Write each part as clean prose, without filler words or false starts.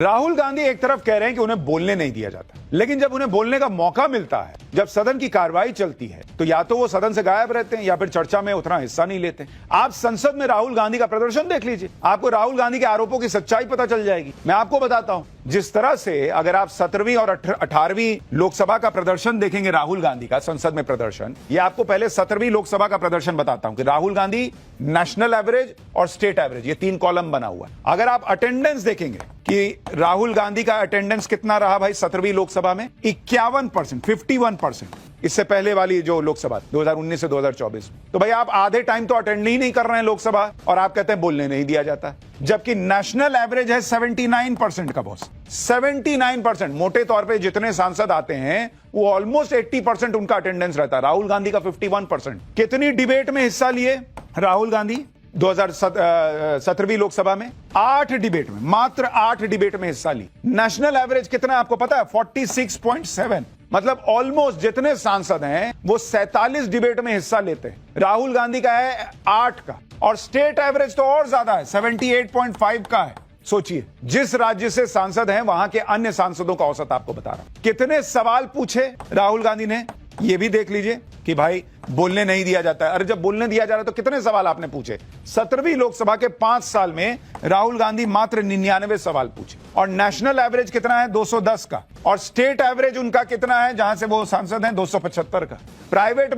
राहुल गांधी एक तरफ कह रहे हैं कि उन्हें बोलने नहीं दिया जाता, लेकिन जब उन्हें बोलने का मौका मिलता है, जब सदन की कार्रवाई चलती है, तो या तो वो सदन से गायब रहते हैं या फिर चर्चा में उतना हिस्सा नहीं लेते। आप संसद में राहुल गांधी का प्रदर्शन देख लीजिए, आपको राहुल गांधी के आरोपों की सच्चाई पता चल जाएगी। मैं आपको बताता हूं, जिस तरह से अगर आप 17वीं और 18वीं लोकसभा का प्रदर्शन देखेंगे राहुल गांधी का संसद में प्रदर्शन, ये आपको पहले 17वीं लोकसभा का प्रदर्शन बताता हूं कि राहुल गांधी नेशनल एवरेज और स्टेट एवरेज, ये 3 कॉलम बना हुआ है। अगर आप अटेंडेंस देखेंगे कि राहुल गांधी का अटेंडेंस कितना रहा भाई 17वीं लोकसभा में, 51%, 51%। इससे पहले वाली जो लोकसभा 2019 से 2024, तो भाई आप आधे टाइम तो अटेंड ही नहीं कर रहे हैं लोकसभा, और आप कहते हैं बोलने नहीं दिया जाता। जबकि नेशनल एवरेज है 79% का बॉस, 79%। मोटे तौर पे जितने सांसद आते हैं वो ऑलमोस्ट 80% उनका अटेंडेंस रहता है। राहुल गांधी का 51%। कितनी डिबेट में हिस्सा लिए राहुल गांधी 2017वीं लोकसभा में? 8 डिबेट में, मात्र 8 डिबेट में हिस्सा ली। नेशनल एवरेज कितना आपको पता है? 46.7। मतलब ऑलमोस्ट जितने सांसद हैं वो 47 डिबेट में हिस्सा लेते हैं। राहुल गांधी का है 8 का, और स्टेट एवरेज तो और ज्यादा है, 78.5 का है। सोचिए, जिस राज्य से सांसद हैं वहां के अन्य सांसदों का औसत आपको बता रहा हूं। कितने सवाल पूछे राहुल गांधी ने, ये भी देख लीजिए कि भाई बोलने नहीं दिया जाता है। अरे जब बोलने दिया जा रहा है तो कितने सवाल आपने पूछे? 17वीं लोकसभा के 5 साल में राहुल गांधी मात्र 99 सवाल पूछे। और नेशनल एवरेज कितना है? 210 का। और स्टेट एवरेज उनका कितना है जहां से वो सांसद हैं? 275 का। Private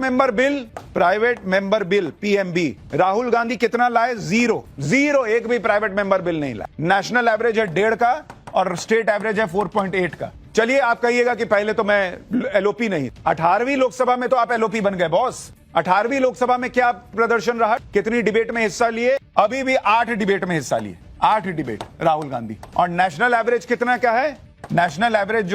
member bill PMB Rahul Gandhi कितना लाए? 0, एक भी प्राइवेट मेंबर बिल नहीं लाए। नेशनल एवरेज है 1.5 का और स्टेट एवरेज है 4.8 का। चलिए आप कहिएगा कि पहले तो मैं एलओपी नहीं। 18वीं लोकसभा में तो आप एलओपी बन गए बॉस। 18वीं लोकसभा में क्या प्रदर्शन रहा? कितनी डिबेट में हिस्सा लिए? अभी भी 8 डिबेट में हिस्सा लिए, 8 डिबेट राहुल गांधी। और नेशनल एवरेज कितना क्या है? नेशनल एवरेज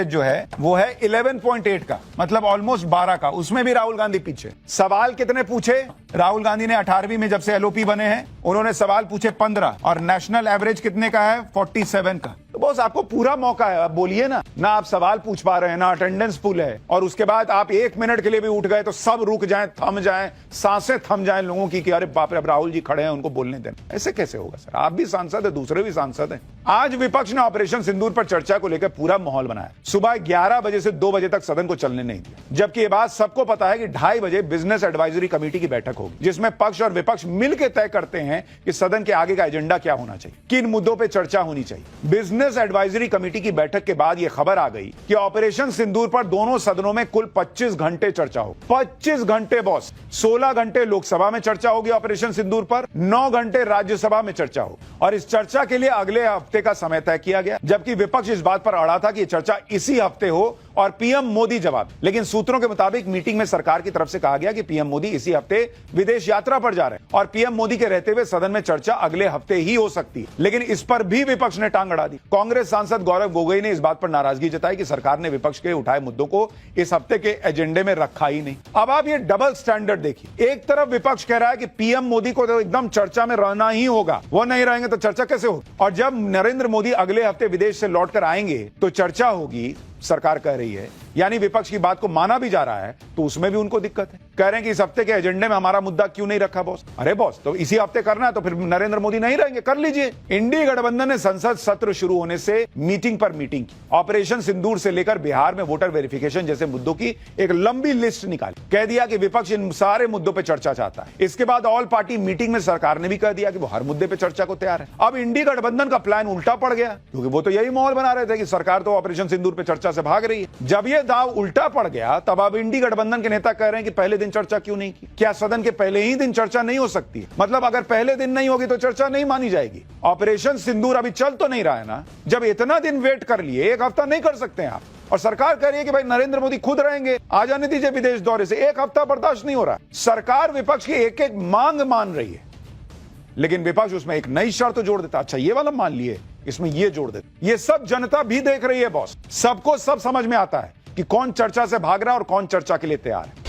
जो है वो है 11.8 का, मतलब ऑलमोस्ट 12 का। उसमें भी राहुल गांधी पीछे। सवाल कितने पूछे राहुल गांधी ने 18वीं में, जब से एलओपी बने हैं? उन्होंने सवाल पूछे 15, और नेशनल एवरेज कितने का है? 47 का। तो बॉस आपको पूरा मौका है, आप बोलिए ना। ना आप सवाल पूछ पा रहे हैं, ना अटेंडेंस फुल है, और उसके बाद आप 1 मिनट के लिए भी उठ गए तो सब रुक जाएं, थम जाएं, सांसें थम जाएं लोगों की कि अरे बाप रे, अब राहुल जी खड़े हैं, उनको बोलने देना। ऐसे कैसे होगा सर? आप भी सांसद है, दूसरे भी सांसद हैं। आज विपक्ष ने ऑपरेशन सिंदूर पर चर्चा को लेकर पूरा माहौल बनाया। सुबह 11 बजे से 2 बजे तक सदन को चलने नहीं दिया, जबकि ये बात सबको पता है कि 2:30 बजे बिजनेस एडवाइजरी कमेटी की बैठक होगी, जिसमें पक्ष और विपक्ष मिलकर तय करते हैं कि सदन के आगे का एजेंडा क्या होना चाहिए, किन मुद्दों पर चर्चा होनी चाहिए। बिजनेस एडवाइजरी कमेटी की बैठक के बाद यह खबर आ गई कि ऑपरेशन सिंदूर पर दोनों सदनों में कुल 25 घंटे चर्चा हो। 25 घंटे बॉस। 16 घंटे लोकसभा में चर्चा होगी ऑपरेशन सिंदूर पर, 9 घंटे राज्यसभा में चर्चा हो। और इस चर्चा के लिए अगले हफ्ते का समय तय किया गया, जबकि विपक्ष इस बात पर अड़ा था कि चर्चा इसी हफ्ते हो और पीएम मोदी जवाब। लेकिन सूत्रों के मुताबिक मीटिंग में सरकार की तरफ से कहा गया कि पीएम मोदी इसी हफ्ते विदेश यात्रा पर जा रहे हैं, और पीएम मोदी के रहते हुए सदन में चर्चा अगले हफ्ते ही हो सकती है। लेकिन इस पर भी विपक्ष ने टांग अड़ा दी। कांग्रेस सांसद गौरव गोगोई ने इस बात पर नाराजगी जताई कि सरकार ने विपक्ष के उठाए मुद्दों को इस हफ्ते के एजेंडे में रखा ही नहीं। अब आप ये डबल स्टैंडर्ड देखिए। एक तरफ विपक्ष कह रहा है कि पीएम मोदी को तो एकदम चर्चा में रहना ही होगा, वो नहीं रहेंगे तो चर्चा कैसे होगी। और जब नरेंद्र मोदी अगले हफ्ते विदेश से लौटकर आएंगे तो चर्चा होगी, सरकार कह रही है। यानी विपक्ष की बात को माना भी जा रहा है, तो उसमें भी उनको दिक्कत है। कह रहे हैं कि इस हफ्ते के एजेंडे में हमारा मुद्दा क्यों नहीं रखा बॉस? अरे बॉस, तो इसी हफ्ते करना है तो फिर नरेंद्र मोदी नहीं रहेंगे, कर लीजिए। इंडी गठबंधन ने संसद सत्र शुरू होने से मीटिंग पर मीटिंग की। ऑपरेशन सिंदूर से लेकर बिहार में वोटर वेरिफिकेशन जैसे मुद्दों की एक लंबी लिस्ट निकाली। कह दिया कि विपक्ष इन सारे मुद्दों पर चर्चा चाहता है। इसके बाद ऑल पार्टी मीटिंग में सरकार ने भी कह दिया कि वो हर मुद्दे पर चर्चा को तैयार है। अब इंडी गठबंधन का प्लान उल्टा पड़ गया, क्योंकि वो तो यही माहौल बना रहे थे कि सरकार तो ऑपरेशन सिंदूर पर चर्चा से भाग रही है। जब ये दाव उल्टा पड़ गया, तब अब इंडी गठबंधन के नेता कह रहे हैं कि पहले दिन चर्चा क्यों नहीं की? क्या सदन के पहले ही दिन चर्चा नहीं हो सकती है? मतलब अगर पहले दिन नहीं होगी तो चर्चा नहीं मानी जाएगी। ऑपरेशन सिंदूर अभी चल तो नहीं रहा है ना। जब इतना दिन वेट कर लिए, 1 हफ्ता नहीं कर सकते हैं आप? और सरकार कह रही है कि भाई नरेंद्र मोदी खुद रहेंगे, आ जाने दीजिए विदेश दौरे से। 1 हफ्ता बर्दाश्त नहीं हो रहा। सरकार विपक्ष की एक एक मांग मान रही है, लेकिन विपक्ष उसमें एक नई शर्त जोड़ देता। अच्छा ये वाला मान लिए, इसमें ये जोड़ देता। ये सब जनता भी देख रही है बॉस, सबको सब समझ में आता है कि कौन चर्चा से भाग रहा है और कौन चर्चा के लिए तैयार है।